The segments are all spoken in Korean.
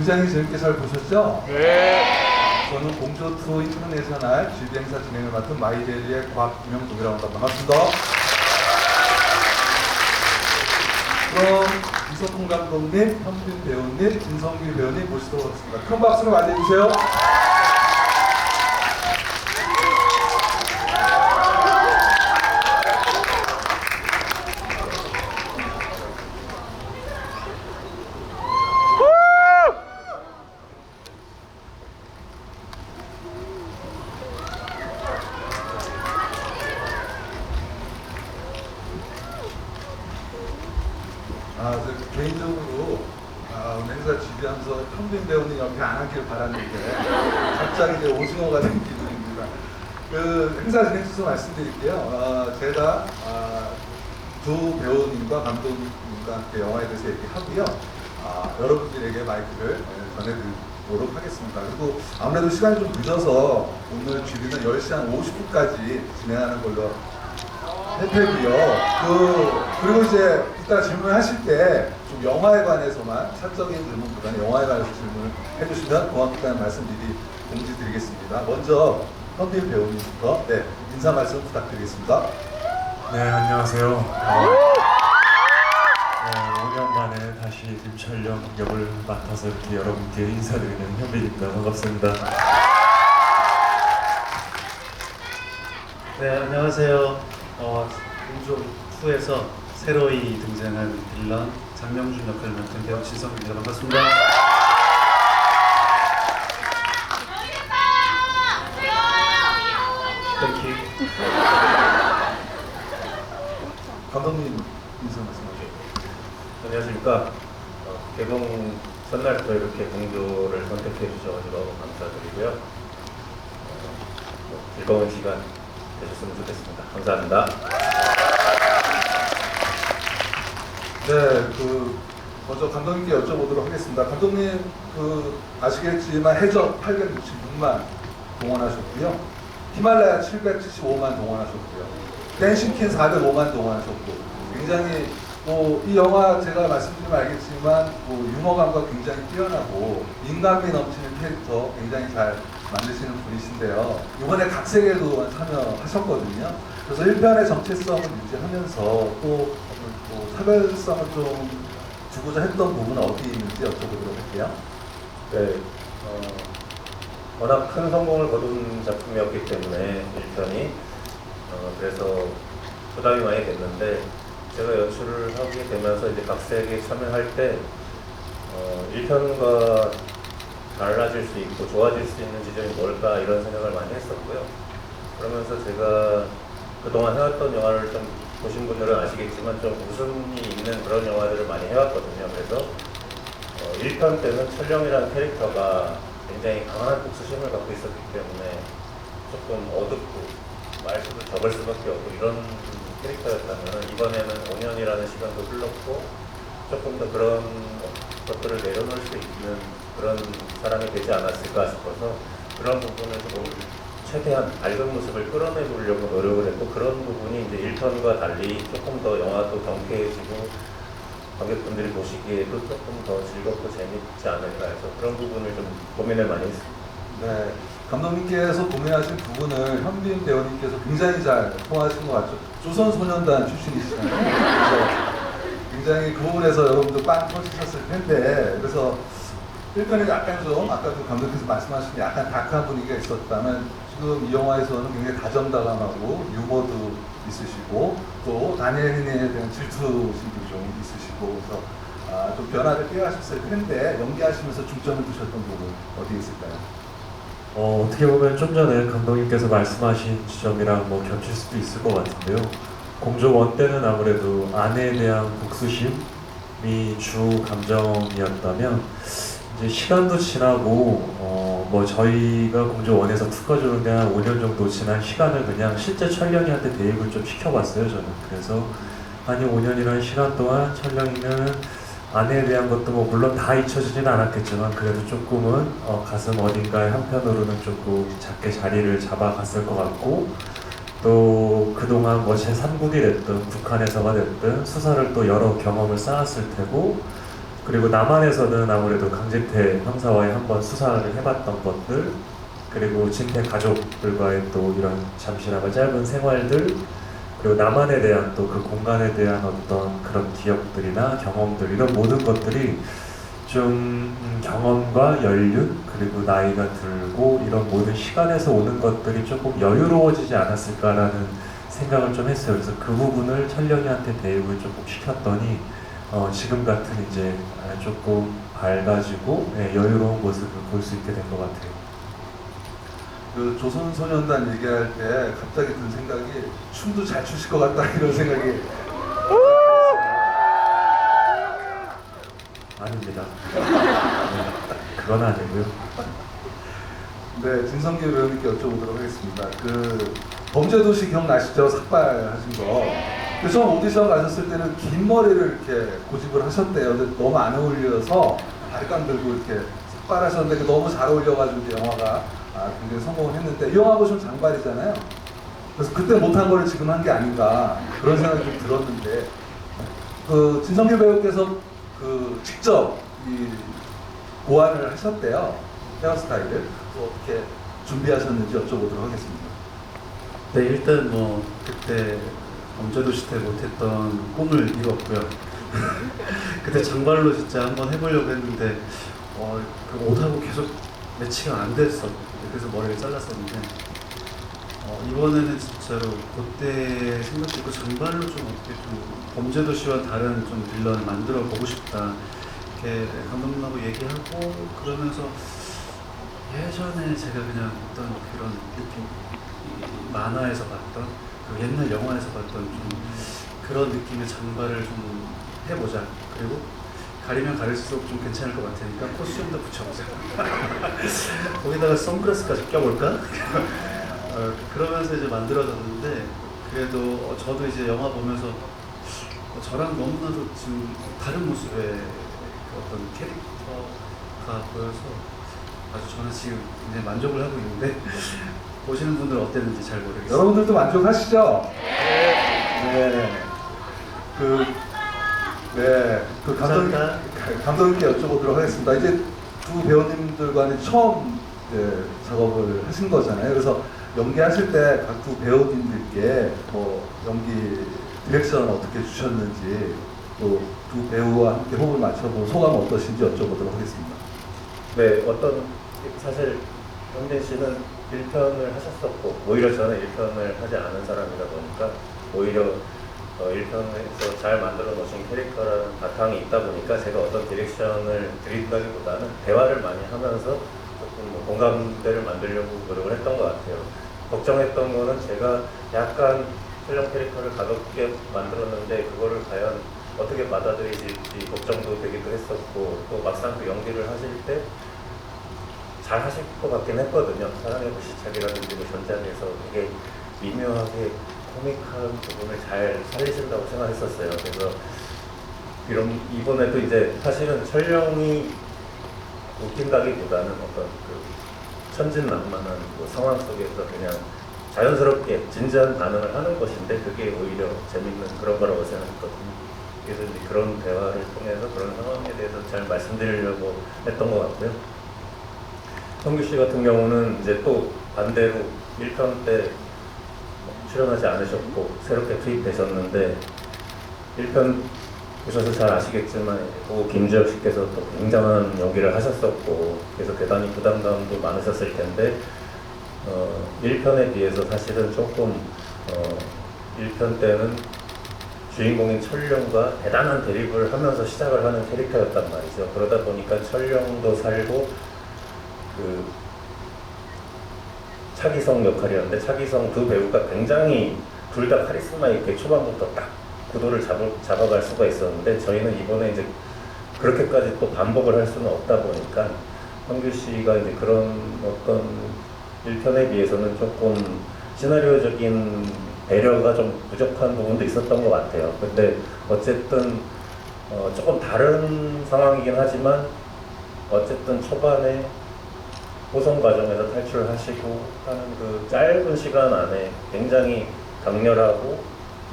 굉장히 재밌게 잘 보셨죠? 네. 저는 공조2 인터내셔널 GD 행사 진행을 맡은 마이데일리의 곽김영동이라고 합니다. 반갑습니다. 그럼 이석훈 감독님, 현빈 배우님, 진성규 배우님 모시도록 하겠습니다. 큰 박수로 맞이해주세요. 개인적으로 오늘 행사 준비하면서 현빈 배우님 옆에 안 앉길 바랐는데 갑자기 이제 오징어가 된 기분입니다. 그 행사 진행 순서 말씀드릴게요. 제가 두 배우님과 감독님과 함께 영화에 대해서 얘기하고요. 여러분들에게 마이크를 전해드리도록 하겠습니다. 그리고 아무래도 시간이 좀 늦어서 오늘 주리는 10시 한 50분까지 진행하는 걸로 했고요. 그리고 이제 이따 질문하실 때 좀 영화에 관해서만 사적인 질문보다는 영화에 관해서 질문을 해주시면 고맙다는 말씀 미리 공지드리겠습니다. 먼저 현빈 배우님부터 인사 말씀 부탁드리겠습니다. 네, 안녕하세요. 5년 만에 다시 김철령 역을 맡아서 이렇게 여러분께 인사드리는 현빈입니다. 반갑습니다. 네, 안녕하세요. 공조2에서 새로이 등장한 빌런 장명준 역할을 맡은 배우 진성규입니다. 반갑습니다. 땡큐. 감독님 인사 말씀하세요. 안녕하십니까. 개봉 전날부터 이렇게 공조를 선택해 주셔서 너무 감사드리고요. 즐거운 시간 되셨으면 좋겠습니다. 감사합니다. 네, 먼저 감독님께 여쭤보도록 하겠습니다. 감독님, 아시겠지만 해적 866만 동원하셨고요. 히말라야 775만 동원하셨고요. 댄싱퀸 405만 동원하셨고, 굉장히 이 영화 제가 말씀드리면 알겠지만 유머감과 굉장히 뛰어나고 인간미 넘치는 캐릭터 굉장히 잘 만드시는 분이신데요. 이번에 각색에도 참여하셨거든요. 그래서 1편의 정체성을 유지하면서 또 차별성을 좀 주고자 했던 부분은 어디 있는지 여쭤보도록 할게요. 네, 워낙 큰 성공을 거둔 작품이었기 때문에 1편이 그래서 부담이 많이 됐는데 제가 연출을 하게 되면서 이제 각색에 참여할 때 1편과 달라질 수 있고 좋아질 수 있는 지점이 뭘까 이런 생각을 많이 했었고요. 그러면서 제가 그동안 해왔던 영화를 좀 보신 분들은 아시겠지만 좀 웃음이 있는 그런 영화들을 많이 해왔거든요. 그래서 1편 때는 철령이라는 캐릭터가 굉장히 강한 복수심을 갖고 있었기 때문에 조금 어둡고 말수도 적을 수밖에 없고 이런 캐릭터였다면 이번에는 5년이라는 시간도 흘렀고 조금 더 그런 것들을 내려놓을 수 있는 그런 사람이 되지 않았을까 싶어서 그런 부분을 좀 최대한 밝은 모습을 끌어내보려고 노력을 했고 그런 부분이 이제 1편과 달리 조금 더 영화도 경쾌해지고 관객분들이 보시기에도 조금 더 즐겁고 재밌지 않을까 해서 그런 부분을 좀 고민을 많이 했습니다. 네, 감독님께서 고민하신 부분을 현빈 배우님께서 굉장히 잘 통하신 것 같죠. 조선소년단 출신이시잖아요. 그래서 굉장히 그 부분에서 여러분들 빵 터지셨을 텐데 그래서 1편에 약간 좀 아까 그 감독님께서 말씀하신 약간 다크한 분위기가 있었다면 지금 이 영화에서는 굉장히 다정다감하고 유머도 있으시고 또 다니엘 헨리에 대한 질투심도 좀 있으시고 그래서 좀 변화를 꾀하셨을 텐데 연기하시면서 중점을 두셨던 부분 어디에 있을까요? 어떻게 보면 좀 전에 감독님께서 말씀하신 지점이랑 겹칠 수도 있을 것 같은데요. 공조1 때는 아무래도 아내에 대한 복수심이 주 감정이었다면 이제 시간도 지나고 저희가 공조1에서 투까지 오는데 한 5년 정도 지난 시간을 그냥 실제 철령이한테 대입을 좀 시켜봤어요, 저는. 그래서 아니 5년이라는 시간 동안 철령이는 아내에 대한 것도 물론 다 잊혀지지는 않았겠지만 그래도 조금은 가슴 어딘가에 한편으로는 조금 작게 자리를 잡아갔을 것 같고 또 그동안 제3국이 됐든 북한에서가 됐든 수사를 또 여러 경험을 쌓았을 테고 그리고 남한에서는 아무래도 강진태 형사와의 한번 수사를 해봤던 것들, 그리고 진태 가족들과의 또 이런 잠시나마 짧은 생활들, 그리고 남한에 대한 또 그 공간에 대한 어떤 그런 기억들이나 경험들, 이런 모든 것들이 좀 경험과 연륜, 그리고 나이가 들고 이런 모든 시간에서 오는 것들이 조금 여유로워지지 않았을까라는 생각을 좀 했어요. 그래서 그 부분을 철령이한테 대입을 조금 시켰더니 지금 같은 이제 조금 밝아지고 여유로운 모습을 볼 수 있게 된 것 같아요. 그 조선소년단 얘기할 때 갑자기 든 생각이 춤도 잘 추실 것 같다 이런 생각이. 아닙니다. 네, 그건 아니고요. 네, 진성기 배우님께 여쭤보도록 하겠습니다. 그 범죄도시 기억나시죠? 삭발하신 거. 근데 처음 오디션 가셨을 때는 긴 머리를 이렇게 고집을 하셨대요. 근데 너무 안 어울려서 발감 들고 이렇게 삭발하셨는데 너무 잘 어울려가지고 이제 영화가 굉장히 성공을 했는데 이 영화 보시면 장발이잖아요. 그래서 그때 못한 거를 지금 한 게 아닌가 그런 생각이 좀 들었는데 그 진성기 배우께서 그 직접 이 고안을 하셨대요. 헤어스타일을 어떻게 준비하셨는지 여쭤보도록 하겠습니다. 네, 일단 뭐 그때 범죄도시 때 못했던 꿈을 이뤘고요. 그때 장발로 진짜 한번 해보려고 했는데 그 옷하고 계속 매치가 안 됐어. 그래서 머리를 잘랐었는데 이번에는 진짜로 그때 생각했고 장발로 좀 어떻게 좀 범죄도시와 다른 좀 빌런을 만들어 보고 싶다. 이렇게 감독님하고 얘기하고 그러면서 예전에 제가 그냥 어떤 그런 느낌, 이 만화에서 봤던 그 옛날 영화에서 봤던 좀 그런 느낌의 장발을 좀 해보자. 그리고 가리면 가릴수록 좀 괜찮을 것 같으니까 코스튬도 붙여보자. 거기다가 선글라스까지 껴볼까? 그러면서 이제 만들어졌는데 그래도 저도 이제 영화 보면서 저랑 너무나도 지금 다른 모습의 어떤 캐릭터가 보여서 아주 저는 지금 굉장히 만족을 하고 있는데 보시는 분들 어땠는지 잘 모르겠어요. 여러분들도 만족하시죠? 그 감독님께 여쭤보도록 하겠습니다. 이제 두 배우님들과는 처음 작업을 하신 거잖아요. 그래서 연기하실 때 각 두 배우님들께 뭐 연기 디렉션 어떻게 주셨는지 또 두 배우와 함께 호흡을 맞춰본 소감 어떠신지 여쭤보도록 하겠습니다. 네, 사실 현빈 씨는 1편을 하셨었고 오히려 저는 1편을 하지 않은 사람이다 보니까 오히려 1편에서 잘 만들어 놓으신 캐릭터라는 바탕이 있다 보니까 제가 어떤 디렉션을 드린다기보다는 대화를 많이 하면서 조금 뭐 공감대를 만들려고 노력을 했던 것 같아요. 걱정했던 거는 제가 약간 철령 캐릭터를 가볍게 만들었는데 그거를 과연 어떻게 받아들이실지 걱정도 되기도 했었고 또 막상 그 연기를 하실 때 잘 하실 것 같긴 했거든요. 사랑의 불시착이라든지 뭐 전작에서 되게 미묘하게 코믹한 부분을 잘 살리신다고 생각했었어요. 그래서 이번에도 이제 사실은 철령이 웃긴다기보다는 어떤 그 천진난만한 그 상황 속에서 그냥 자연스럽게 진지한 반응을 하는 것인데 그게 오히려 재밌는 그런 거라고 생각했거든요. 그래서 이제 그런 대화를 통해서 그런 상황에 대해서 잘 말씀드리려고 했던 것 같고요. 성규 씨 같은 경우는 이제 또 반대로 1편 때 출연하지 않으셨고 새롭게 투입되셨는데 1편 보셔서 잘 아시겠지만 고 김주혁 씨께서 또 굉장한 연기를 하셨었고 그래서 대단히 부담감도 많으셨을 텐데 1편에 비해서 사실은 조금 1편 때는 주인공인 철령과 대단한 대립을 하면서 시작을 하는 캐릭터였단 말이죠. 그러다 보니까 철령도 살고 그 차기성 역할이었는데 차기성 두 배우가 굉장히 둘 다 카리스마 있게 초반부터 딱 구도를 잡아갈 수가 있었는데 저희는 이번에 이제 그렇게까지 또 반복을 할 수는 없다 보니까 성규 씨가 이제 그런 어떤 1편에 비해서는 조금 시나리오적인 배려가 좀 부족한 부분도 있었던 것 같아요. 근데 어쨌든 조금 다른 상황이긴 하지만 어쨌든 초반에 호송 과정에서 탈출하시고 하는 그 짧은 시간 안에 굉장히 강렬하고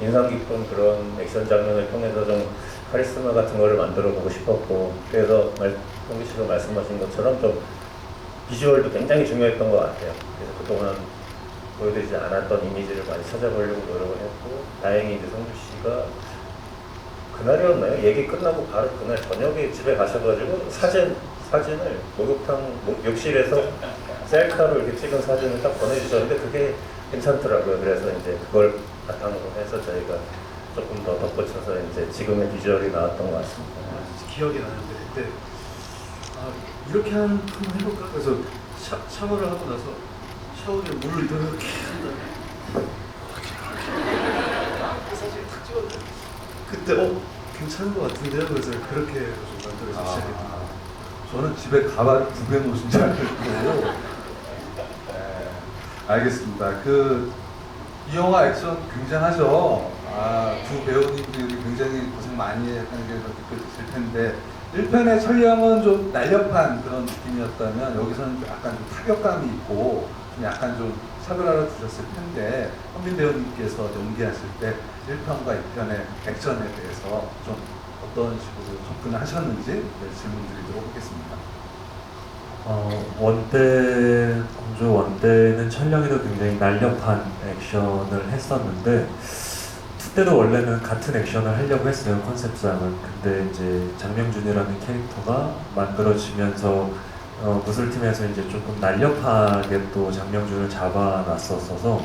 인상 깊은 그런 액션 장면을 통해서 좀 카리스마 같은 거를 만들어 보고 싶었고, 그래서 성기 씨가 말씀하신 것처럼 좀 비주얼도 굉장히 중요했던 것 같아요. 그래서 그동안 보여드리지 않았던 이미지를 많이 찾아보려고 노력을 했고, 다행히 이제 성규 씨가 그날이었나요? 얘기 끝나고 바로 그날 저녁에 집에 가셔가지고 사진을 욕실에서 셀카로 이렇게 찍은 사진을 딱 보내주셨는데 그게 괜찮더라고요. 그래서 이제 그걸 바탕으로 해서 저희가 조금 더 덧붙여서 이제 지금의 비주얼이 나왔던 것 같습니다. 기억이 나는데 그때 이렇게 한번 해볼까? 그래서 샤워를 하고 나서 샤워기에 물을 이렇게 한 다음에 사진 탁 찍었는데 그때 괜찮은 것 같은데요? 그래서 그렇게 좀 만들어서 시작했던 저는 집에 가발을 구겨 놓으신 줄 알고. 네, 알겠습니다. 이 영화 액션 굉장하죠. 두 배우님들이 굉장히 고생 많이 했다는 게 느껴지실 텐데 1편의 천량은 좀 날렵한 그런 느낌이었다면 여기서는 약간 좀 타격감이 있고 좀 약간 좀 차별화를 두셨을 텐데 현빈 배우님께서 연기하실 때 1편과 2편의 액션에 대해서 좀 어떤 식으로 접근을 하셨는지 질문 드리도록 하겠습니다. 공조 원때는 천령이도 굉장히 날렵한 액션을 했었는데 2 때도 원래는 같은 액션을 하려고 했어요, 컨셉상은. 근데 이제 장명준이라는 캐릭터가 만들어지면서 무술팀에서 이제 조금 날렵하게 또 장명준을 잡아놨었어서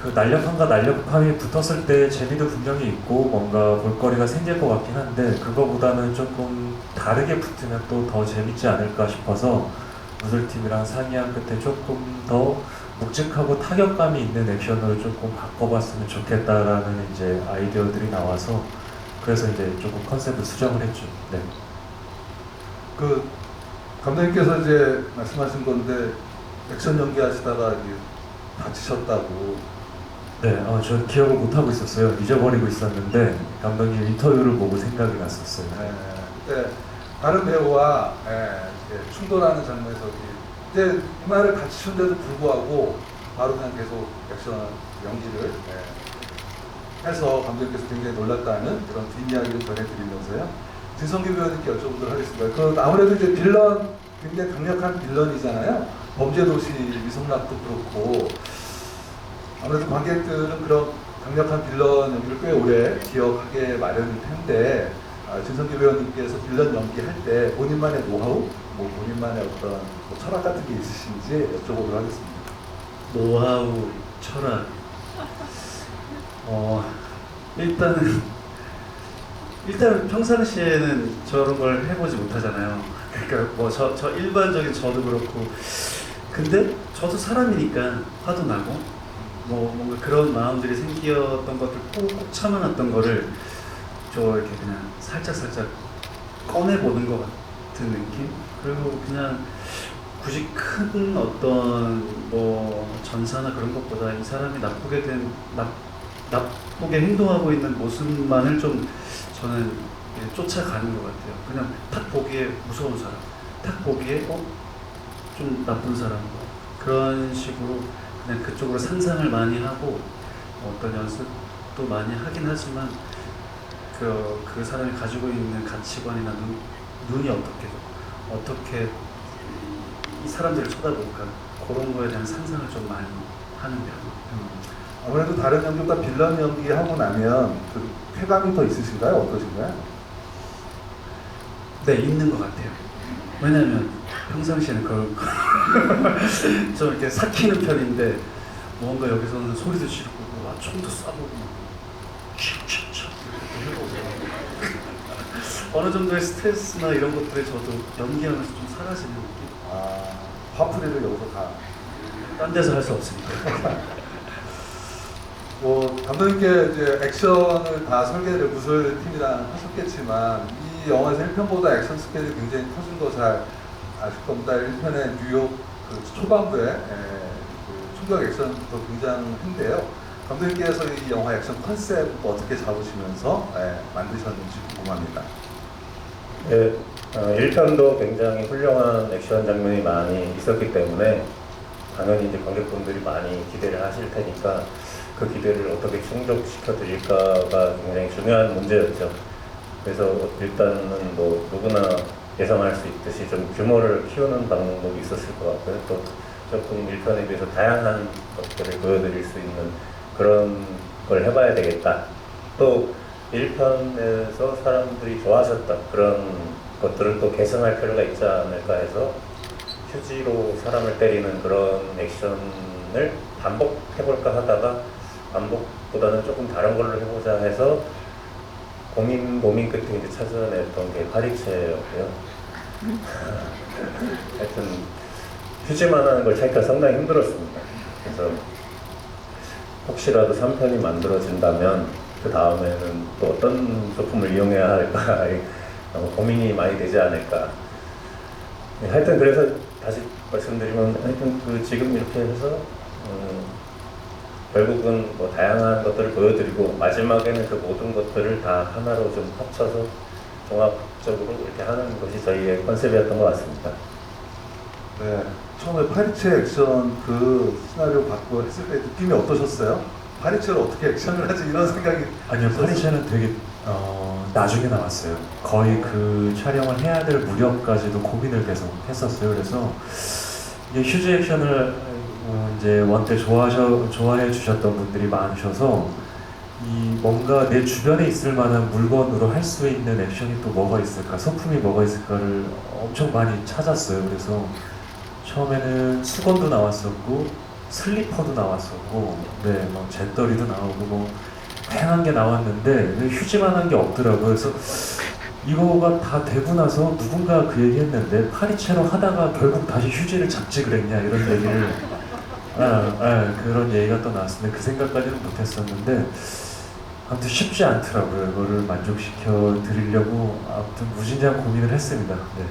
그 날렵함과 날렵함이 붙었을 때 재미도 분명히 있고 뭔가 볼거리가 생길 것 같긴 한데 그거보다는 조금 다르게 붙으면 또 더 재밌지 않을까 싶어서 무술팀이랑 상의한 끝에 조금 더 묵직하고 타격감이 있는 액션으로 조금 바꿔봤으면 좋겠다라는 이제 아이디어들이 나와서 그래서 이제 조금 컨셉을 수정을 했죠. 네. 감독님께서 이제 말씀하신 건데 액션 연기하시다가 다치셨다고. 네, 저 기억을 못 하고 있었어요. 잊어버리고 있었는데 감독님 인터뷰를 보고 생각이 났었어요. 그때 다른 배우와 이렇게 충돌하는 장면에서 이제 이 말을 같이 춘데도 불구하고 바로 그냥 계속 액션 연기를 해서 감독님께서 굉장히 놀랐다는 그런 뒷이야기를 전해드리면서요. 진성규 배우님께 여쭤보도록 하겠습니다. 아무래도 이제 빌런, 굉장히 강력한 빌런이잖아요. 범죄도시 위성락도 그렇고 아무래도 관객들은 그런 강력한 빌런 연기를 꽤 오래 기억하게 마련일 텐데 진성규 배우님께서 빌런 연기할 때 본인만의 노하우, 본인만의 어떤 철학 같은 게 있으신지 여쭤보도록 하겠습니다. 노하우, 철학. 일단은 평상시에는 저런 걸 해보지 못하잖아요. 그러니까 저 일반적인 저도 그렇고. 근데 저도 사람이니까 화도 나고 뭔가 그런 마음들이 생겼던 것들 꾹꾹 참아놨던 거를 이렇게 그냥 살짝 꺼내보는 것 같은 느낌? 그리고 그냥 굳이 큰 어떤 전사나 그런 것보다 이 사람이 나쁘게 행동하고 있는 모습만을 좀 저는 쫓아가는 것 같아요. 그냥 딱 보기에 무서운 사람, 딱 보기에 좀 나쁜 사람, 그런 식으로 그냥 그쪽으로 상상을 많이 하고 어떤 연습도 많이 하긴 하지만 그 사람이 가지고 있는 가치관이나 눈이 어떻게 이 사람들을 쳐다볼까 그런 거에 대한 상상을 좀 많이 하는 편이에요. 아무래도 다른 연기보다 빌런 연기하고 나면 쾌감이 더 있으신가요? 어떠신가요? 네, 있는 것 같아요. 왜냐면 평상시에는 저 이렇게 삭히는 편인데 뭔가 여기서는 소리도 지르고 총도 쏴보고 어느 정도의 스트레스나 이런 것들이 저도 연기하면서 좀 사라지는 느낌? 화풀이를 여기서 다. 딴 데서 할 수 없으니까. 감독님께 이제 액션을 다 설계를 무술팀이랑 하셨겠지만 이 영화에서 1편보다 액션 스케일이 굉장히 커진 거 잘 아실 겁니다. 1편의 뉴욕 초반부에 충격 액션부터 등장했는데요. 감독님께서 이 영화 액션 컨셉을 어떻게 잡으시면서 만드셨는지 궁금합니다. 네, 1편도 굉장히 훌륭한 액션 장면이 많이 있었기 때문에 당연히 이제 관객분들이 많이 기대를 하실 테니까 그 기대를 어떻게 충족시켜 드릴까가 굉장히 중요한 문제였죠. 그래서 일단은 뭐 누구나 예상할 수 있듯이 좀 규모를 키우는 방법이 있었을 것 같고요. 또 조금 1편에 비해서 다양한 것들을 보여드릴 수 있는 그런 걸 해봐야 되겠다. 또 1편에서 사람들이 좋아하셨던 그런 것들을 또 개선할 필요가 있지 않을까 해서 휴지로 사람을 때리는 그런 액션을 반복해볼까 하다가 반복보다는 조금 다른 걸로 해보자 해서 고민 끝에 이제 찾아냈던 게 파리채였고요. 하여튼 휴지만 하는 걸 찾기가 상당히 힘들었습니다. 그래서 혹시라도 3편이 만들어진다면 그 다음에는 또 어떤 소품을 이용해야 할까 고민이 많이 되지 않을까. 네, 하여튼 그래서 다시 말씀드리면 하여튼 그 지금 이렇게 해서 결국은 뭐 다양한 것들을 보여드리고 마지막에는 그 모든 것들을 다 하나로 좀 합쳐서 종합적으로 이렇게 하는 것이 저희의 컨셉이었던 것 같습니다. 네, 처음에 파리채 액션 그 시나리오 받고 했을 때 느낌이 어떠셨어요? 파리채를 어떻게 액션을 하지 이런 생각이 아니요, 파리채는 되게 나중에 나왔어요. 거의 그 촬영을 해야 될 무렵까지도 고민을 계속 했었어요. 그래서 이게 휴지 액션을 이제 원 때 좋아해 주셨던 분들이 많으셔서 이 뭔가 내 주변에 있을 만한 물건으로 할 수 있는 액션이 또 뭐가 있을까, 소품이 뭐가 있을까를 엄청 많이 찾았어요. 그래서 처음에는 수건도 나왔었고 슬리퍼도 나왔었고, 네, 뭐 잿더리도 나오고 뭐 다양한 게 나왔는데 휴지만 한 게 없더라고요. 그래서 이거가 다 되고 나서 누군가 그 얘기 했는데 파리채로 하다가 결국 다시 휴지를 잡지 그랬냐 이런 얘기를 그런 얘기가 또 나왔는데 그 생각까지는 못했었는데 아무튼 쉽지 않더라고요. 이거를 만족시켜 드리려고 아무튼 무진장 고민을 했습니다. 네.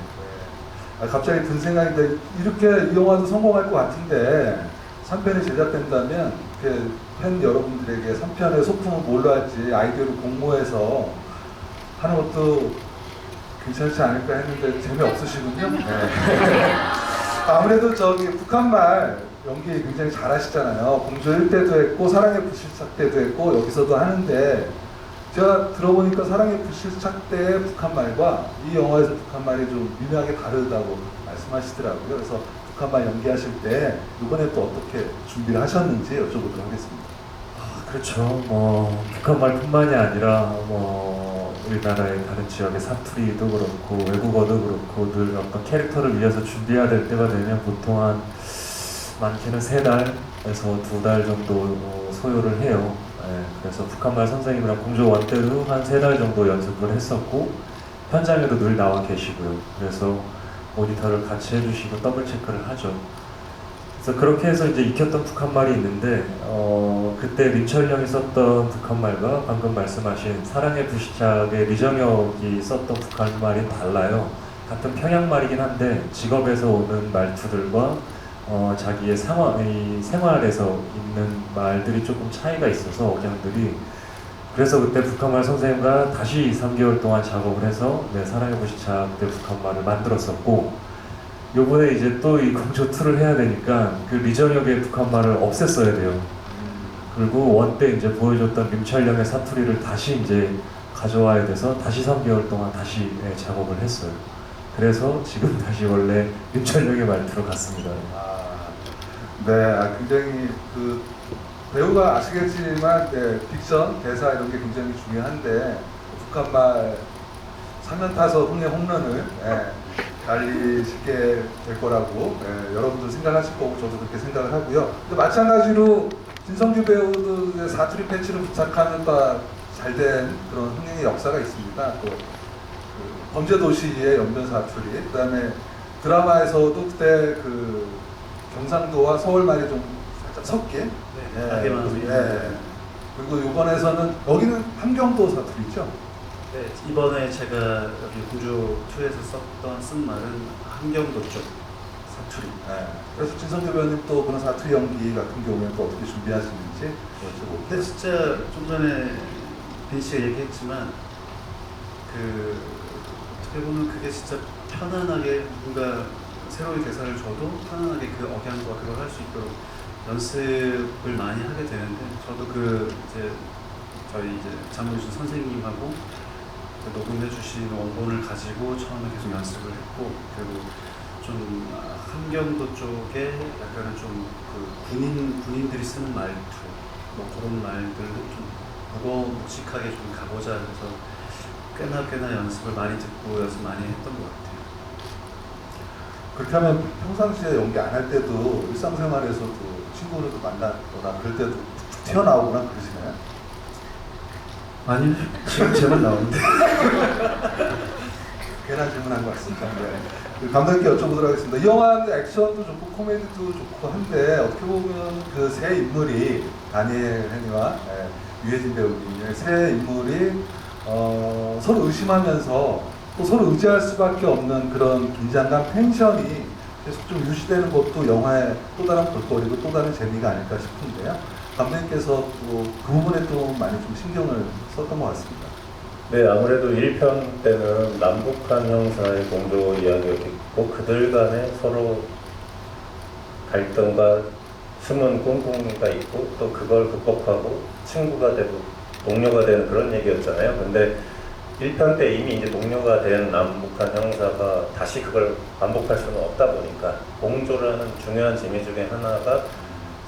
갑자기 든 생각인데 이렇게 이 영화도 성공할 것 같은데 3편이 제작된다면 팬 여러분들에게 3편의 소품을 뭘로 할지 아이디어를 공모해서 하는 것도 괜찮지 않을까 했는데 재미없으시군요. 네. 아무래도 저기 북한말 연기 굉장히 잘하시잖아요. 공조 1때도 했고 사랑의 불시착 때도 했고 여기서도 하는데 제가 들어보니까 사랑의 불시착 때의 북한말과 이 영화에서 북한말이 좀 미묘하게 다르다고 말씀하시더라고요. 그래서 북한말 연기하실 때 이번에 또 어떻게 준비를 하셨는지 여쭤보도록 하겠습니다. 그렇죠. 뭐 북한말뿐만이 아니라 뭐 우리나라의 다른 지역의 사투리도 그렇고 외국어도 그렇고 늘 어떤 캐릭터를 위해서 준비해야 될 때가 되면 보통 한 많게는 3달에서 2달 정도 소요를 해요. 네, 그래서 북한말 선생님이랑 공조 원 때도 한 3달 정도 연습을 했었고 현장에도 늘 나와 계시고요. 그래서 모니터를 같이 해주시고 더블 체크를 하죠. 그래서 그렇게 해서 이제 익혔던 북한말이 있는데 그때 림철 형이 썼던 북한말과 방금 말씀하신 사랑의 불시착의 리정혁이 썼던 북한말이 달라요. 같은 평양말이긴 한데 직업에서 오는 말투들과 자기의 생활에서 있는 말들이 조금 차이가 있어서 억양들이. 그래서 그때 북한말 선생님과 다시 3개월 동안 작업을 해서 사랑의 불시착 때 북한말을 만들었었고 요번에 이제 또 이 공조 2를 해야 되니까 그 리정혁의 북한말을 없앴어야 돼요. 그리고 원 때 이제 보여줬던 림철령의 사투리를 다시 이제 가져와야 돼서 다시 3개월 동안 다시 작업을 했어요. 그래서 지금 다시 원래 림철령의 말투로 갔습니다. 네, 굉장히 그 배우가 아시겠지만 딕션, 대사 이런 게 굉장히 중요한데 북한말 3년 타서 흥의 홈런을 달리시게 될 거라고 여러분들 생각하실 거고 저도 그렇게 생각을 하고요. 근데 마찬가지로 진성규 배우도 사투리 패치를 부착하는 잘 된 그런 흥행의 역사가 있습니다. 또 그 범죄도시의 연변 사투리, 그 다음에 드라마에서도 그때 그 경상도와 서울말이 좀 살짝 섞인 그리고 이번에서는 여기는 함경도 사투리죠? 네, 이번에 제가 여기 공조 2에서 쓴 말은 함경도 쪽 사투리. 그래서 진성규 배우님 또 그런 사투리 연기 같은 경우에는 또 어떻게 준비하시는지 여쭤볼게요. 근데 진짜 좀 전에 빈 씨가 얘기했지만 어떻게 보면 그게 진짜 편안하게 누군가 새로운 대사를 줘도 편안하게 그 억양과 그걸 할 수 있도록 연습을 많이 하게 되는데 저도 저희 장문준 선생님하고 녹음해 주신 원본을 가지고 처음에 계속 연습을 했고, 그리고 좀 함경도 쪽에 약간은 좀 그 군인들이 쓰는 말투, 뭐 그런 말들도 좀 묵직하게 좀 가보자 해서 꽤나 연습을 많이 듣고 연습 많이 했던 것 같아요. 그렇게 하면 평상시에 연기 안 할 때도 일상생활에서도 친구들도 만나거나 그럴 때도 툭툭 튀어나오거나 그러시나요? 아니요, 지금 제만 나오는데. 괜한 질문한 것 같습니다. 네. 감독님께 여쭤보도록 하겠습니다. 이 영화는 액션도 좋고 코미디도 좋고 한데 어떻게 보면 그 세 인물이 다니엘 헤니와 유해진 배우님의 세 인물이 서로 의심하면서 또 서로 의지할 수밖에 없는 그런 긴장감, 텐션이 계속 좀 유지되는 것도 영화의 또 다른 볼거리고 또 다른 재미가 아닐까 싶은데요. 감독님께서 또 그 부분에 또 많이 좀 신경을 썼던 것 같습니다. 네, 아무래도 1편 때는 남북한 형사의 공조 이야기였고 그들 간에 서로 갈등과 숨은 꿍꿍이가 있고 또 그걸 극복하고 친구가 되고 동료가 되는 그런 얘기였잖아요. 근데 1편 때 이미 이제 동료가 된 남북한 형사가 다시 그걸 반복할 수는 없다 보니까 공조라는 중요한 재미 중에 하나가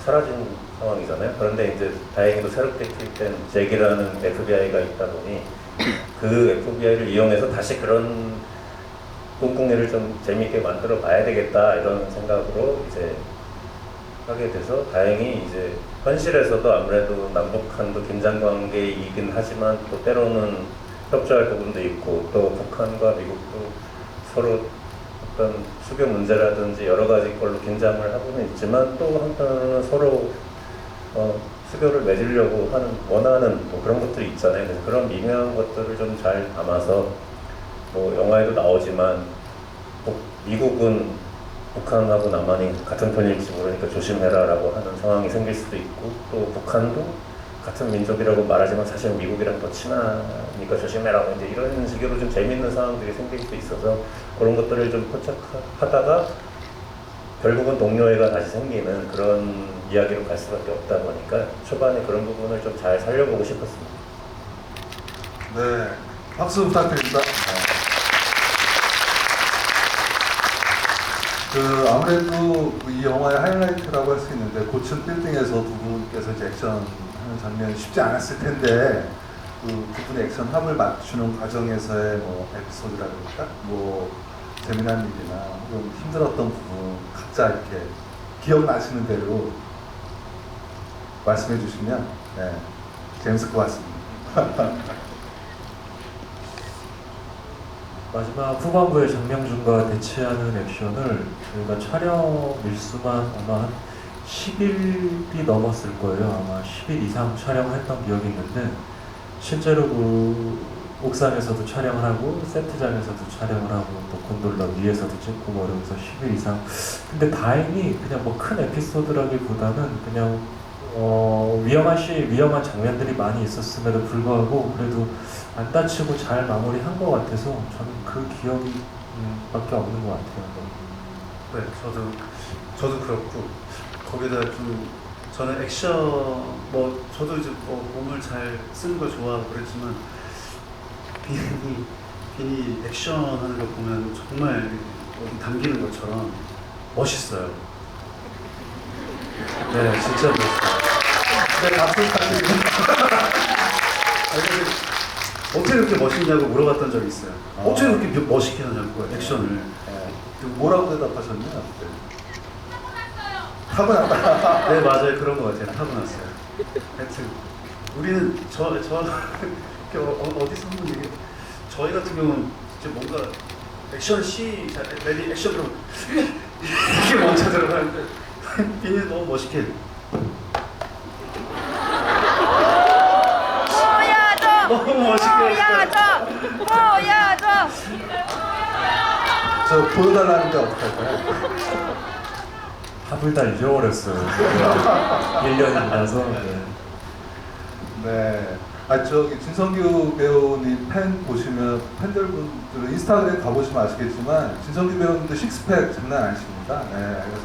사라진 상황이잖아요. 그런데 이제 다행히도 새롭게 투입된 잭이라는 FBI가 있다 보니 그 FBI를 이용해서 다시 그런 꿍꿍이를 좀 재미있게 만들어 봐야 되겠다 이런 생각으로 이제 하게 돼서 다행히 이제 현실에서도 아무래도 남북한도 긴장 관계이긴 하지만 또 때로는 협조할 부분도 있고 또 북한과 미국도 서로 어떤 수교 문제라든지 여러 가지 걸로 긴장을 하고는 있지만 또 한편으로는 서로 수교를 맺으려고 원하는 뭐 그런 것들이 있잖아요. 그래서 그런 미묘한 것들을 좀 잘 담아서 뭐 영화에도 나오지만 미국은 북한하고 남한이 같은 편일지 모르니까 조심해라라고 하는 상황이 생길 수도 있고 또 북한도 같은 민족이라고 말하지만 사실 미국이랑 더 친하니까 조심해라고 이제 이런 식으로 좀 재밌는 상황들이 생길 수 있어서 그런 것들을 좀 포착하다가 결국은 동료애가 다시 생기는 그런 이야기로 갈 수밖에 없다 보니까 초반에 그런 부분을 좀 잘 살려보고 싶었습니다. 네, 박수 부탁드립니다. 아무래도 이 영화의 하이라이트라고 할 수 있는데 고층 빌딩에서 두 분께서 이제 액션하는 장면이 쉽지 않았을 텐데 두 분의 액션 합을 맞추는 과정에서의 뭐 에피소드라든가 뭐 재미난 일이나 혹은 힘들었던 부분 각자 이렇게 기억나시는 대로 말씀해 주시면 재밌을 것 같습니다. 마지막 후반부의 장명준과 대치하는 액션을 저희가 촬영 일수만 아마 한 10일이 넘었을 거예요. 아마 10일 이상 촬영했던 기억이 있는데 실제로 그 옥상에서도 촬영을 하고 세트장에서도 촬영을 하고 또 곤돌라 위에서도 찍고 뭐 이러면서 10일 이상. 근데 다행히 그냥 뭐 큰 에피소드라기보다는 그냥 위험한 장면들이 많이 있었음에도 불구하고 그래도 안 다치고 잘 마무리한 것 같아서 저는 그 기억이 밖에 없는 것 같아요. 네, 저도 그렇고 거기다 좀 저는 액션 뭐 저도 이제 뭐 몸을 잘 쓰는 걸 좋아하고 그랬지만 빈이 액션하는 거 보면 정말 어디 담기는 것처럼 멋있어요. 네, 진짜 멋있어요. 네, 박수 부탁드립니다. 어떻게 그렇게 멋있냐고 물어봤던 적이 있어요. 어떻게 그렇게 멋있게 하냐고 액션을. 뭐라고 대답하셨나요? 타고났다. 네, 맞아요. 그런 것 같아요. 타고났어요. 하여튼 우리는 어디서 한번 얘기. 저희 같은 경우는 이제 뭔가 액션 시작 레디 액션 그럼 이렇게 먼저 들어가는데 빈이 너무 멋있게. 너무 멋있게 했어요. 저 보여달라는데 어떡할까요? 합을 다 잊어버렸어요. 1년이 지나서. 네. 저기 진성규 배우님 팬 보시면 팬들분들은 인스타그램 가보시면 아시겠지만 진성규 배우님도 식스팩 장난 아니십니다. 네. 그래서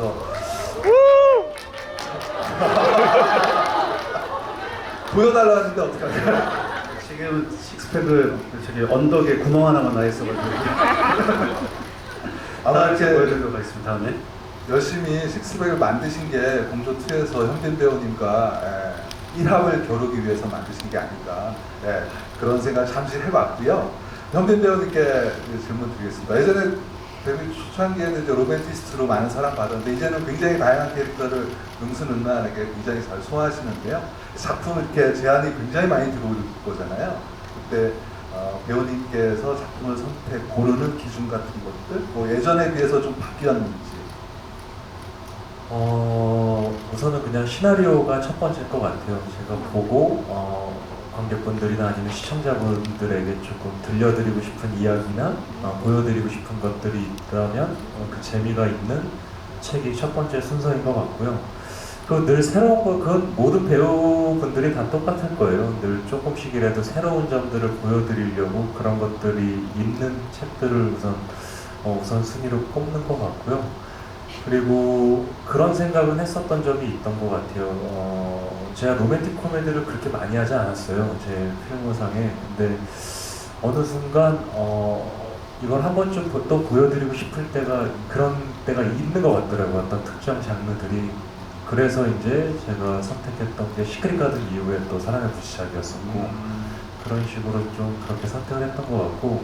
보여달라는데 어떡할까요? 지금은 식스팩을 저기 언덕에 구멍 하나만 나 있어가지고 아마 이렇게 이렇게 보여드릴 거가 있습니다. 다음에 열심히 식스백을 만드신 게 공조2에서 현빈 배우님과 일합을 겨루기 위해서 만드신 게 아닌가 그런 생각 잠시 해봤고요. 현빈 배우님께 질문 드리겠습니다. 예전에 데뷔 초창기에는 이제 로맨티스트로 많은 사랑받았는데 이제는 굉장히 다양한 캐릭터를 능수능란하게 굉장히 잘 소화하시는데요. 작품 이렇게 제안이 굉장히 많이 들어올 거잖아요. 그때 배우님께서 작품을 고르는 기준 같은 것들, 뭐 예전에 비해서 좀 바뀌었는지. 우선은 그냥 시나리오가 첫 번째일 것 같아요. 제가 보고 관객분들이나 아니면 시청자분들에게 조금 들려드리고 싶은 이야기나 보여드리고 싶은 것들이 있다면 그 재미가 있는 책이 첫 번째 순서인 것 같고요. 그 늘 새로운 거, 그건 모든 배우분들이 다 똑같을 거예요. 늘 조금씩이라도 새로운 점들을 보여드리려고 그런 것들이 있는 책들을 우선 순위로 꼽는 것 같고요. 그리고 그런 생각은 했었던 적이 있던 것 같아요. 제가 로맨틱 코미디를 그렇게 많이 하지 않았어요. 제 필모상에. 근데 어느 순간 이걸 한 번쯤 또 보여드리고 싶을 때가 그런 때가 있는 것 같더라고요. 어떤 특정 장르들이. 그래서 이제 제가 선택했던 게 시크릿 가든 이후에 또 사랑의 불시착이었었고 그런 식으로 좀 그렇게 선택을 했던 것 같고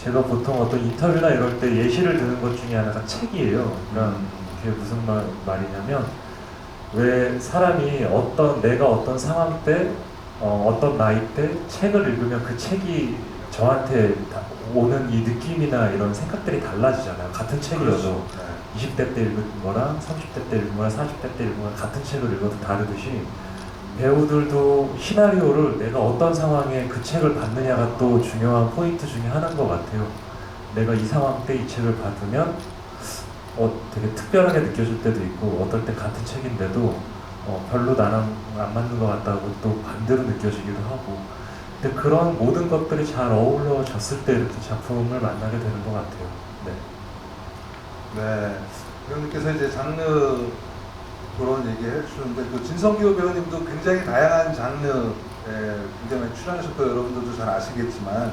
제가 보통 어떤 인터뷰나 이럴 때 예시를 드는 것 중에 하나가 책이에요. 그러니까 그게 무슨 말이냐면 왜 사람이 내가 어떤 상황 때 어떤 나이 때 책을 읽으면 그 책이 저한테 오는 이 느낌이나 이런 생각들이 달라지잖아요. 같은 책이어도 20대 때 읽은 거랑 30대 때 읽은 거랑 40대 때 읽은 거랑 같은 책을 읽어도 다르듯이 배우들도 시나리오를 내가 어떤 상황에 그 책을 받느냐가 또 중요한 포인트 중에 하나인 것 같아요. 내가 이 상황 때 이 책을 받으면 되게 특별하게 느껴질 때도 있고 어떨 때 같은 책인데도 별로 나랑 안 맞는 것 같다고 또 반대로 느껴지기도 하고 근데 그런 모든 것들이 잘 어우러졌을 때 이렇게 작품을 만나게 되는 것 같아요. 네. 네. 배우님께서 이제 장르 그런 얘기 해주셨는데 또 진성기호 배우님도 굉장히 다양한 장르에 굉장히 출연하셨고 여러분들도 잘 아시겠지만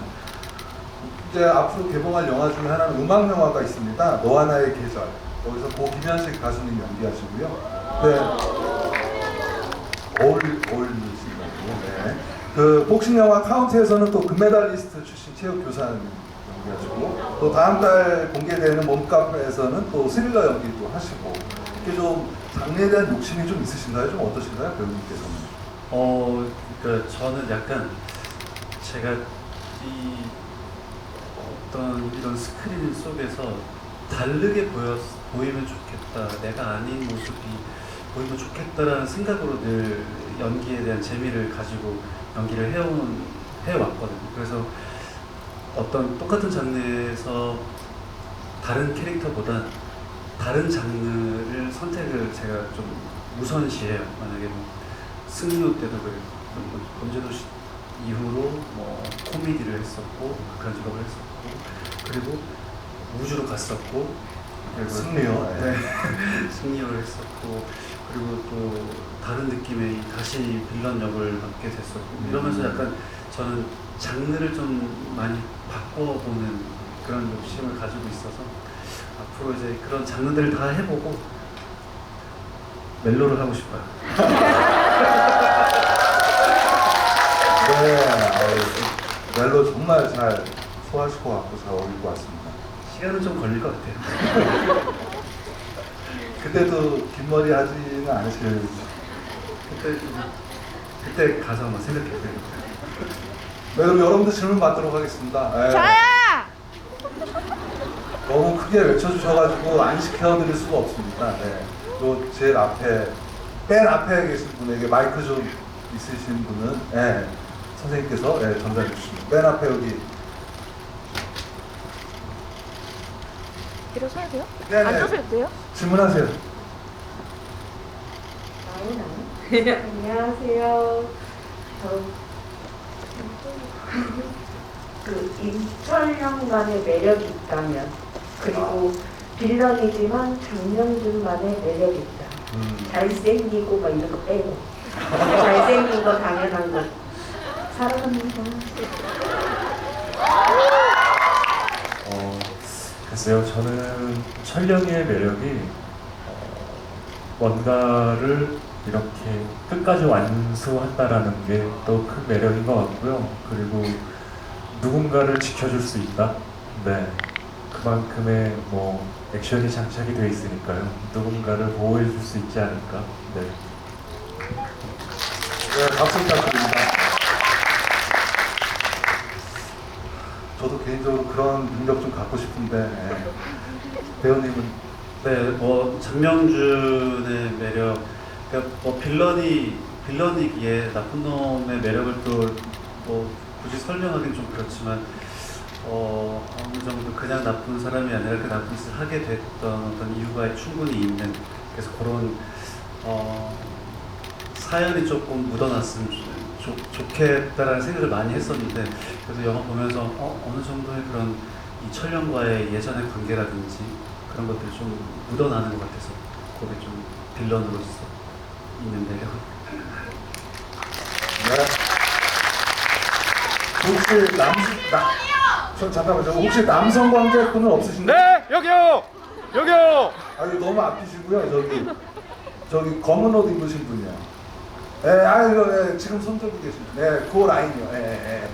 이제 앞으로 개봉할 영화 중에 하나는 음악 영화가 있습니다. 너와 나의 계절. 거기서 고김현식 가수님 연기하시고요. 네. 어울리시더라고요. 네. 그 복싱 영화 카운트에서는 또 금메달리스트 출신 체육 교사님 연기하시고 또 다음 달 공개되는 몸카페에서는 또 스릴러 연기도 하시고 이렇게 좀 장르에 대한 욕심이 좀 있으신가요? 좀 어떠신가요? 배우님께서는? 그러니까 저는 약간 제가 이 어떤 이런 스크린 속에서 다르게 보이면 좋겠다. 내가 아닌 모습이 보이면 좋겠다라는 생각으로 늘 연기에 대한 재미를 가지고 연기를 해왔거든요. 그래서 어떤 똑같은 장르에서 다른 캐릭터보다 다른 장르를 선택을 제가 좀 우선시해요. 만약에 뭐 승리호 때도 그랬고 범죄도시 이후로 뭐 코미디를 했었고 극한 직업을 했었고 그리고 우주로 갔었고 승리호 네. 승리호를 했었고 그리고 또 다른 느낌의 다시 빌런 역을 맡게 됐었고 이러면서 약간 저는 장르를 좀 많이 바꿔보는 그런 욕심을 가지고 있어서 앞으로 이제 그런 장르들을 다 해보고 멜로를 하고 싶어요. 네, 멜로 정말 잘 소화하실 것 같고 잘 어울릴 것 같습니다. 시간은 좀 걸릴 것 같아요. 그때도 긴 머리 하지는 않으실. 그때 가서 한번 생각해볼게요. 네, 그럼 여러분들 질문 받도록 하겠습니다. 네. 저야! 너무 크게 외쳐주셔가지고 안 시켜드릴 수가 없습니다. 네. 또 제일 앞에, 맨 앞에 계신 분에게 마이크 좀 있으신 분은 선생님께서 전달해 주십니다. 맨 앞에 여기. 일어서야 돼요? 네네. 앉아서 해도 돼요? 질문하세요. 안녕하세요. 그 임철영만의 매력이 있다면 그리고 빌런이지만 장명준만의 매력이 있다. 잘생기고 막 이런 거 빼고 잘생긴 거 당연한 거 사랑합니다. 글쎄요, 저는 철령이의 매력이 뭔가를 이렇게 끝까지 완수한다라는 게 또 큰 매력인 것 같고요. 그리고 누군가를 지켜줄 수 있다. 네, 그만큼의 뭐 액션이 장착이 되어 있으니까요. 누군가를 보호해줄 수 있지 않을까. 네. 네, 박수 부탁드립니다. 저도 개인적으로 그런 능력 좀 갖고 싶은데 배우님은 네, 뭐 장명준의 매력, 그러니까 뭐 빌런이기에 나쁜 놈의 매력을 또 뭐 굳이 설명하기는 좀 그렇지만 어느 정도 그냥 나쁜 사람이 아니라 그 나쁜 짓을 하게 됐던 어떤 이유가 충분히 있는, 그래서 그런 사연이 조금 묻어났으면 좋겠다라는 생각을 많이 했었는데, 그래서 영화 보면서 어느 정도의 그런 이 철령과의 예전의 관계라든지 그런 것들이 좀 묻어나는 것 같아서 그게 좀 빌런으로서 있는데요. 네. 잠깐만요. 혹시 남성 관객분은 없으신가요? 네, 여기요. 여기요. 아니 너무 아끼시고요. 저기 검은 옷 입으신 분이요. 예, 이거 지금 손 들고 계십니다. 네, 그 라인이요. 예.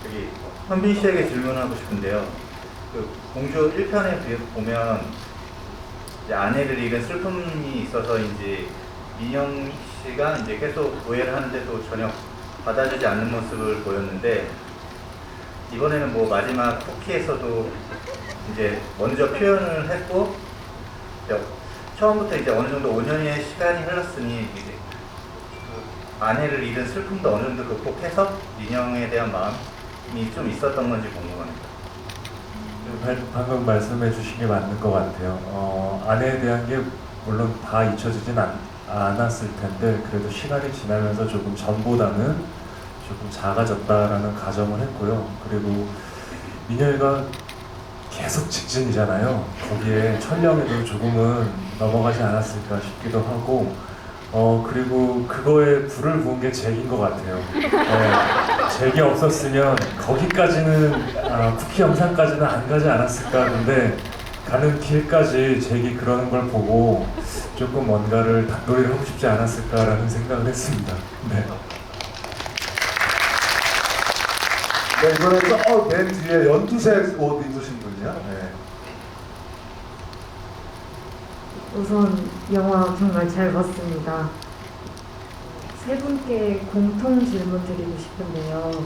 여기 현빈 씨에게 질문하고 싶은데요. 그 공주 1편에 보면 이제 아내를 잃은 슬픔이 있어서인지 민영 씨가 이제 계속 오해를 하는데도 전혀 받아주지 않는 모습을 보였는데, 이번에는 뭐 마지막 쿠키에서도 이제 먼저 표현을 했고, 처음부터 이제 어느 정도 5년의 시간이 흘렀으니 이제 그 아내를 잃은 슬픔도 어느 정도 극복해서 민영에 대한 마음이 좀 있었던 건지 궁금합니다. 방금 말씀해 주신 게 맞는 것 같아요. 아내에 대한 게 물론 다 잊혀지진 않았을 텐데, 그래도 시간이 지나면서 조금 전보다는 조금 작아졌다라는 가정을 했고요. 그리고 민영이가 계속 직진이잖아요. 거기에 철령에도 조금은 넘어가지 않았을까 싶기도 하고, 그리고 그거에 불을 부은 게 잭인 것 같아요. 네, 잭이 없었으면 거기까지는 쿠키 영상까지는 안 가지 않았을까. 근데 가는 길까지 잭이 그러는 걸 보고 조금 뭔가를 닭도리를 하고 싶지 않았을까라는 생각을 했습니다. 네. 네, 이번에 맨 뒤에 연두색 옷 입으신 분이요. 네. 우선 영화 정말 잘 봤습니다. 세 분께 공통 질문 드리고 싶은데요.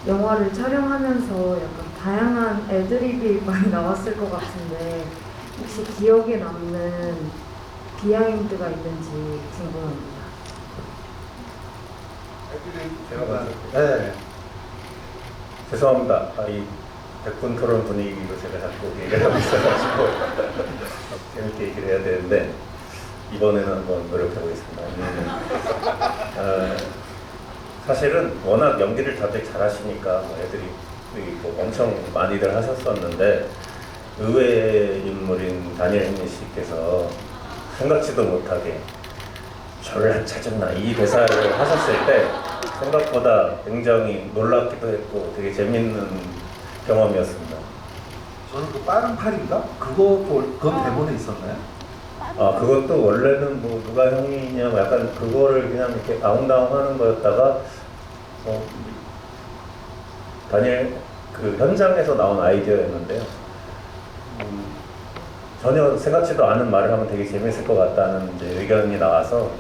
영화를 촬영하면서 약간 다양한 애드립이 많이 나왔을 것 같은데 혹시 기억에 남는 비하인드가 있는지 궁금합니다. 제가 먼저. 네. 죄송합니다. 이 100분 토론 분위기로 제가 자꾸 얘기를 하고 있어가지고 재밌게 얘기를 해야 되는데 이번에는 한번 노력해보겠습니다. 사실은 워낙 연기를 다들 잘하시니까 애들이 뭐 엄청 많이들 하셨었는데, 의외의 인물인 다니엘 헨리 씨께서 생각지도 못하게 저를 찾았나 이 대사를 하셨을 때 생각보다 굉장히 놀랍기도 했고 되게 재밌는 경험이었습니다. 저는 그 빠른 팔인가? 그건 대본에 있었나요? 그것도 원래는 뭐 누가 형이냐 뭐 약간 그거를 그냥 이렇게 아웅다웅 하는 거였다가 다니엘 그 현장에서 나온 아이디어였는데요. 전혀 생각지도 않은 말을 하면 되게 재밌을 것 같다는 이제 의견이 나와서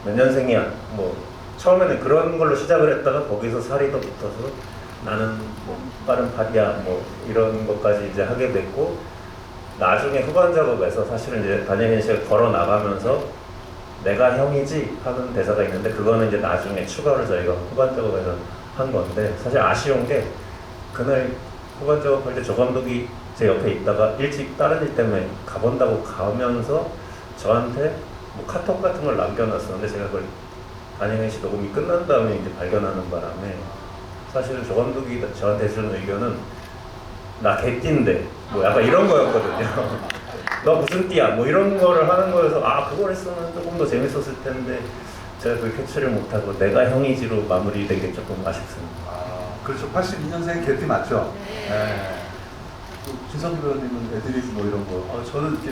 몇 년생이야 뭐 처음에는 그런 걸로 시작을 했다가 거기서 살이 더 붙어서 나는 뭐 빠른 팔이야 뭐 이런 것까지 이제 하게 됐고, 나중에 후반 작업에서 사실은 이제 다니엘 씨가 걸어 나가면서 내가 형이지 하는 대사가 있는데 그거는 이제 나중에 추가로 저희가 후반 작업에서 한 건데, 사실 아쉬운 게 그날 후반 작업할 때 조 감독이 제 옆에 있다가 일찍 다른 일 때문에 가본다고 가면서 저한테 뭐 카톡 같은 걸 남겨놨었는데 제가 그걸 다니엘 씨 녹음이 끝난 다음에 이제 발견하는 바람에 사실은 조 감독이 저한테 해주는 의견은 나 개띠인데 뭐 약간 이런 거였거든요. 너 무슨 띠야? 뭐 이런 거를 하는 거여서 아 그걸 했으면 조금 더 재밌었을 텐데 제가 그 캐치를 못하고 내가 형이지로 마무리된 게 조금 아쉽습니다. 아, 그렇죠. 82년생 개띠 맞죠? 네. 또 진성기 배우님은 애드립 뭐 이런 거. 저는 이렇게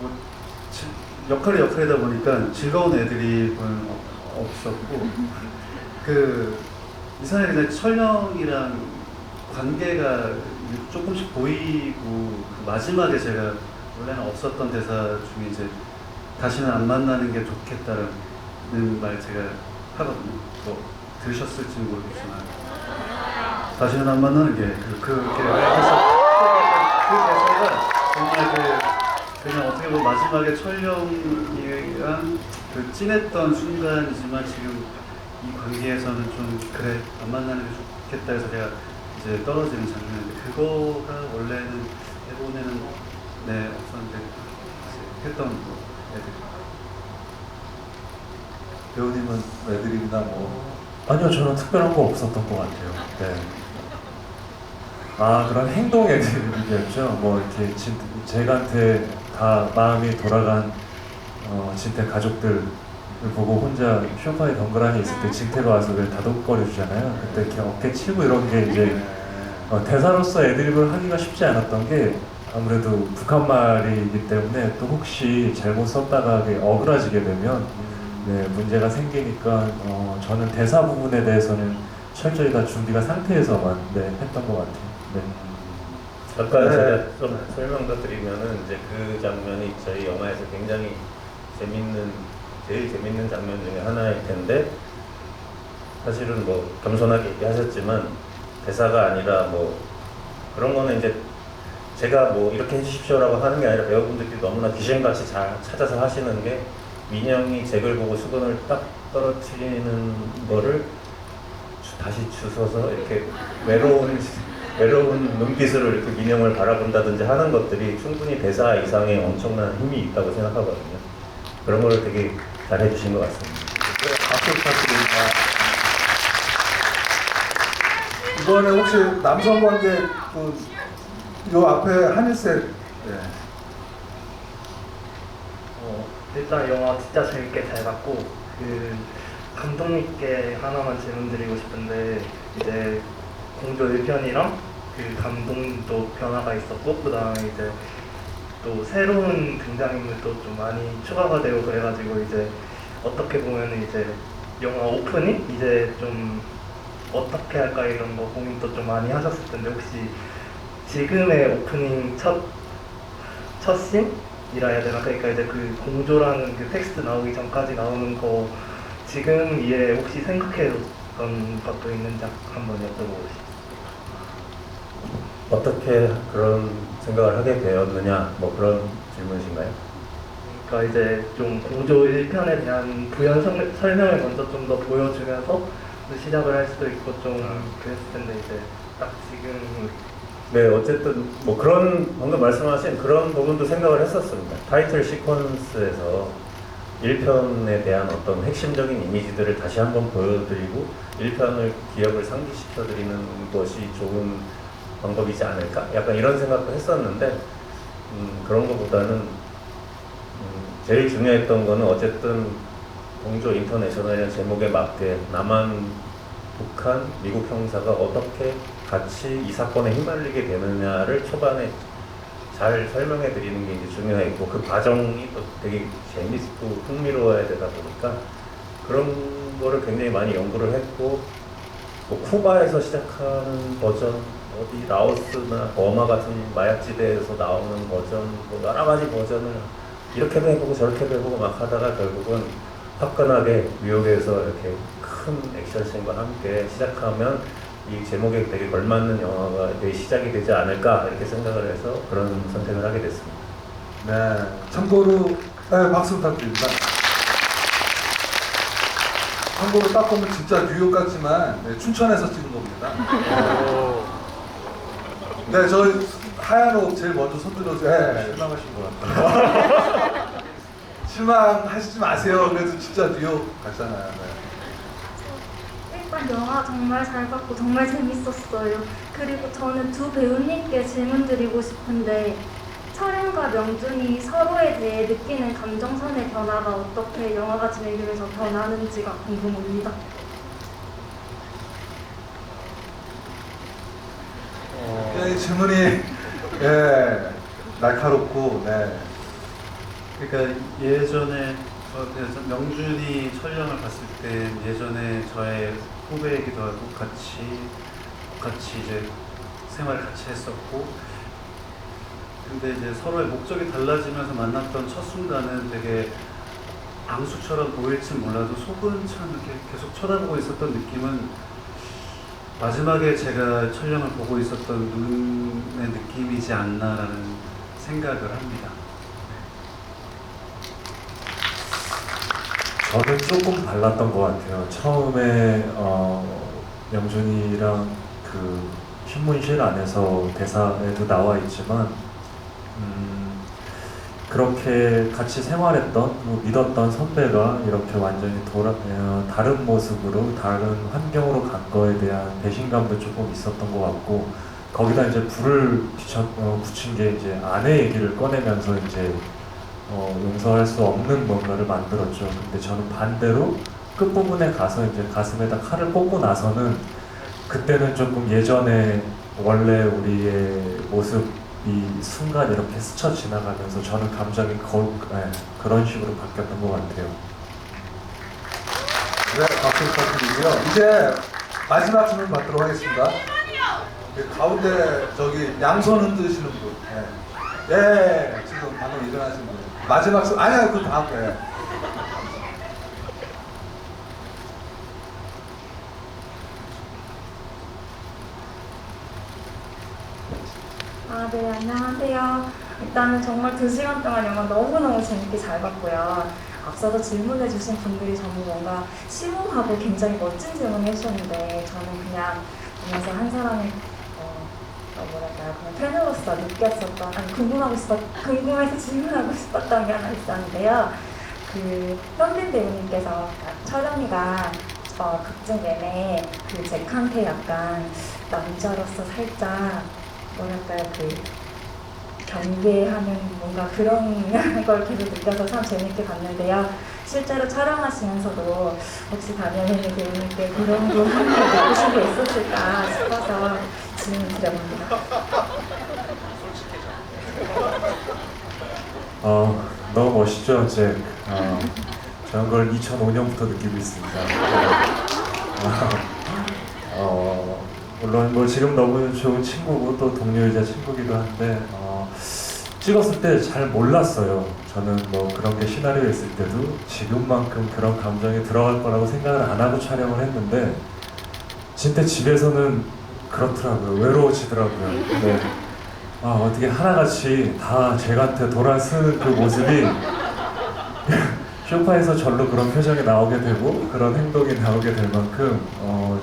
뭐 역할이다 보니까 즐거운 애드립은 없었고 이상하게 그냥 철령이랑 관계가 조금씩 보이고 그 마지막에 제가 원래는 없었던 대사 중에 이제 다시는 안 만나는 게 좋겠다는 말 제가 하거든요. 뭐 들으셨을지는 모르겠지만 다시는 안 만나는 게 그렇게 해서 그 대사가 정말 그냥 어떻게 보면 마지막에 철령이랑 그 찐했던 순간이지만 지금 이 관계에서는 좀 그래 안 만나는 게 좋겠다 해서 제가 이제 떨어지는 장면인데 그거가 원래는 대본에는 없었는데 했던 애들. 배우님은 애드립이나 뭐. 아니요, 저는 특별한 거 없었던 것 같아요. 네. 아, 그런 행동 애드립이었죠. 뭐 이렇게 제가한테 다 마음이 돌아간 진태 가족들 보고 혼자 쇼파에 덩그러니 있을 때 진태가 와서 왜 다독거려 주잖아요. 그때 이렇게 어깨 치고 이런 게 이제 대사로서 애드립을 하기가 쉽지 않았던 게 아무래도 북한 말이기 때문에 또 혹시 잘못 썼다가 어그러지게 되면 문제가 생기니까 저는 대사 부분에 대해서는 철저히 다 준비가 상태에서만 했던 것 같아요. 네. 잠깐 제가 좀 설명 더 드리면은 이제 그 장면이 저희 영화에서 굉장히 제일 재밌는 장면 중에 하나일 텐데 사실은 뭐 겸손하게 얘기하셨지만 대사가 아니라 뭐 그런 거는 이제 제가 뭐 이렇게 해주십시오라고 하는 게 아니라 배우분들끼리 너무나 귀신같이 잘 찾아서 하시는 게 민영이 잭을 보고 수건을 딱 떨어뜨리는 거를 다시 주워서 이렇게 외로운 눈빛으로 이렇게 민영을 바라본다든지 하는 것들이 충분히 대사 이상의 엄청난 힘이 있다고 생각하거든요. 그런 거를 되게 잘 해주신 것 같습니다. 박수 부탁드립니다. 이번에 혹시 남성 관계 요 앞에 한일색. 네. 일단 영화 진짜 재밌게 잘 봤고 감동 있게 하나만 질문드리고 싶은데 이제 공조 1편이랑 그 감동도 변화가 있었고 그 다음에 이제 또 새로운 등장인물도 좀 많이 추가가 되고 그래가지고 이제 어떻게 보면 이제 영화 오프닝 이제 좀 어떻게 할까 이런 거 고민도 좀 많이 하셨을 텐데 혹시 지금의 오프닝 첫 씬이라 해야 되나? 그러니까 이제 그 공조라는 그 텍스트 나오기 전까지 나오는 거 지금 이에 혹시 생각해뒀던 것도 있는지 한번 여쭤보고 싶습니다. 어떻게 그런 생각을 하게 되었느냐 뭐 그런 질문이신가요? 그러니까 이제 좀 공조 1편에 대한 부연 설명을 먼저 좀 더 보여주면서 시작을 할 수도 있고 좀 그랬을 텐데 이제 딱 지금 네, 어쨌든 뭐 그런 방금 말씀하신 그런 부분도 생각을 했었습니다. 타이틀 시퀀스에서 1편에 대한 어떤 핵심적인 이미지들을 다시 한번 보여드리고 1편을 기억을 상기시켜드리는 것이 좋은 방법이지 않을까? 약간 이런 생각도 했었는데 그런 것보다는 제일 중요했던 거는 어쨌든 공조 인터내셔널이라는 제목에 맞게 남한, 북한, 미국 형사가 어떻게 같이 이 사건에 휘말리게 되느냐를 초반에 잘 설명해 드리는 게 이제 중요했고 그 과정이 또 되게 재밌고 흥미로워야 되다 보니까 그런 거를 굉장히 많이 연구를 했고 뭐 쿠바에서 시작하는 버전, 어디 라오스나 버마 같은 마약지대에서 나오는 버전, 뭐 여러 가지 버전을 이렇게도 해보고 저렇게도 해보고 막 하다가 결국은 화끈하게 뉴욕에서 이렇게 큰 액션씬과 함께 시작하면 이 제목에 되게 걸맞는 영화가 되게 시작이 되지 않을까 이렇게 생각을 해서 그런 선택을 하게 됐습니다. 네. 참고로 박수 부탁드립니다. 참고로 딱 보면 진짜 뉴욕 같지만 춘천에서 찍은 겁니다. 네, 저 하얀 옷 제일 먼저 손들어서 실망하신 것 같아요. 실망하시지 마세요. 그래도 진짜 뉴욕 같잖아요. 네. 일단 영화 정말 잘 봤고 정말 재밌었어요. 그리고 저는 두 배우님께 질문 드리고 싶은데 철영과 명준이 서로에 대해 느끼는 감정선의 변화가 어떻게 영화가 진행되면서 변하는지가 궁금합니다. 굉장히 질문이 예, 날카롭고 네. 그러니까 예전에 그래서 명준이 촬영을 봤을 때 예전에 저의 후배이기도 하고 같이 이제 생활을 같이 했었고, 근데 이제 서로의 목적이 달라지면서 만났던 첫 순간은 되게 앙수처럼 보일진 몰라도 속은 참 이렇게 계속 쳐다보고 있었던 느낌은 마지막에 제가 촬영을 보고 있었던 눈의 느낌이지 않나라는 생각을 합니다. 저는 조금 달랐던 것 같아요. 처음에 명준이랑 그 신문실 안에서 대사에도 나와 있지만 그렇게 같이 생활했던 믿었던 선배가 이렇게 완전히 다른 모습으로 다른 환경으로 간 거에 대한 배신감도 조금 있었던 것 같고, 거기다 이제 불을 붙인 게 이제 아내 얘기를 꺼내면서 이제 용서할 수 없는 뭔가를 만들었죠. 근데 저는 반대로 끝부분에 가서 이제 가슴에다 칼을 꽂고 나서는 그때는 조금 예전에 원래 우리의 모습이 순간 이렇게 스쳐 지나가면서 저는 감정이 그런 식으로 바뀌었던 것 같아요. 네, 박수 부탁드리고요. 이제 마지막 질문 받도록 하겠습니다. 가운데 저기 양손 흔드시는 분. 예, 지금 방금 일어나신 분. 마지막 아니야, 그 다음 에. 네, 안녕하세요. 일단은 정말 2시간 동안 영화 너무너무 재밌게 잘 봤고요. 앞서서 질문해주신 분들이 전부 뭔가 심오하고 굉장히 멋진 질문을 해주셨는데, 저는 그냥 보면서 한 사람의 뭐랄까요, 그냥 팬으로서 느꼈었던, 궁금해서 질문하고 싶었던 게 하나 있었는데요. 그 현빈 배우님께서 철영이가 극중 내내 그 잭한테 약간 남자로서 살짝 뭐랄까요, 그 경계하는 뭔가 그런 걸 계속 느껴서 참 재밌게 봤는데요. 실제로 촬영하시면서도 혹시 담양현이 배우님께 그런 거 느끼신 게 있었을까 싶어서 질문 드려봅니다. 너무 멋있죠, 잭. 저는 그걸 2005년부터 느끼고 있습니다. 물론 뭐 지금 너무 좋은 친구고 또 동료이자 친구기도 한데 찍었을 때 잘 몰랐어요. 저는 뭐 그런 게 시나리오에 있을 때도 지금만큼 그런 감정이 들어갈 거라고 생각을 안 하고 촬영을 했는데 진짜 집에서는 그렇더라고요. 외로워지더라고요. 네. 어떻게 하나같이 다 잭한테 돌아서는 그 모습이 쇼파에서 절로 그런 표정이 나오게 되고 그런 행동이 나오게 될 만큼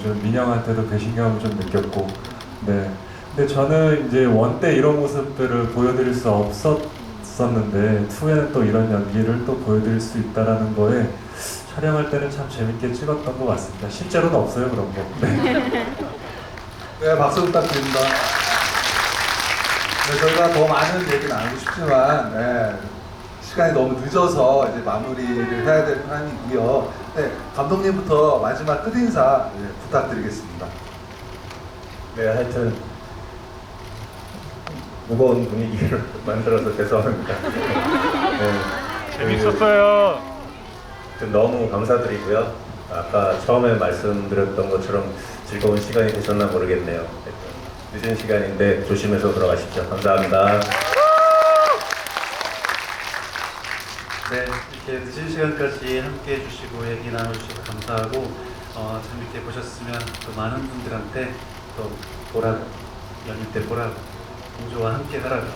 좀 민영한테도 배신감을 좀 느꼈고, 네. 근데 저는 이제 원 때 이런 모습들을 보여드릴 수 없었는데 2에는 또 이런 연기를 또 보여드릴 수 있다라는 거에 촬영할 때는 참 재밌게 찍었던 것 같습니다. 실제로는 없어요, 그런 거. 네. 네, 박수 부탁드립니다. 네, 저희가 더 많은 얘기 나누고 싶지만 네, 시간이 너무 늦어서 이제 마무리를 해야 될 판이고요. 네, 감독님부터 마지막 끝인사 부탁드리겠습니다. 네, 하여튼 무거운 분위기를 만들어서 죄송합니다. 네, 재밌었어요. 너무 감사드리고요. 아까 처음에 말씀드렸던 것처럼 즐거운 시간이 되셨나 모르겠네요. 늦은 시간인데 조심해서 돌아가십시오. 감사합니다. 네, 이렇게 늦은 시간까지 함께 해주시고 얘기 나눠주셔서 감사하고 재밌게 보셨으면 또 많은 분들한테 또 보라고, 연휴 때 보라고, 공주와 함께 하라고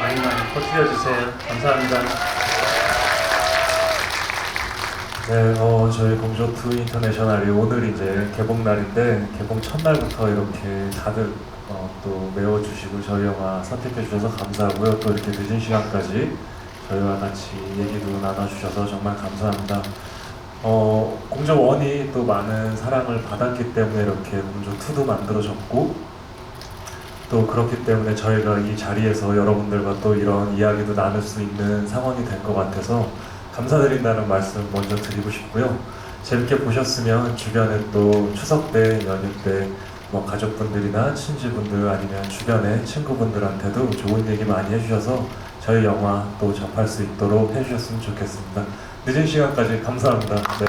많이 퍼뜨려주세요. 감사합니다. 네, 저희 공조2 인터내셔널이 오늘 이제 개봉 날인데 개봉 첫날부터 이렇게 다들 또 메워주시고 저희 영화 선택해 주셔서 감사하고요. 또 이렇게 늦은 시간까지 저희와 같이 얘기도 나눠주셔서 정말 감사합니다. 공조1이 또 많은 사랑을 받았기 때문에 이렇게 공조2도 만들어졌고 또 그렇기 때문에 저희가 이 자리에서 여러분들과 또 이런 이야기도 나눌 수 있는 상황이 된 것 같아서 감사드린다는 말씀 먼저 드리고 싶고요. 재밌게 보셨으면 주변에 또 추석 때, 연휴 때 뭐 가족분들이나 친지분들 아니면 주변의 친구분들한테도 좋은 얘기 많이 해주셔서 저희 영화 또 접할 수 있도록 해주셨으면 좋겠습니다. 늦은 시간까지 감사합니다. 네.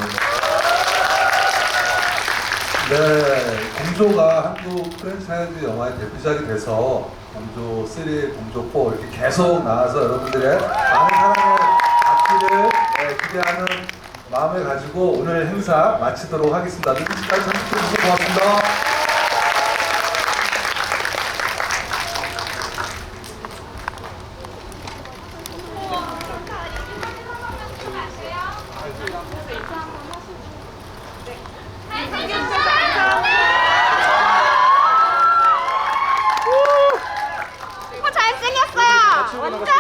네, 공조가 한국 프랜차이즈 영화의 데뷔작이 돼서 공조 3, 공조 4 이렇게 계속 나와서 여러분들의 많은 사랑을 받기를 기대하는 마음을 가지고 오늘 행사 마치도록 하겠습니다. 늦은 시간까지 참석해주셔서 고맙습니다. 잘생겼어요. 완전.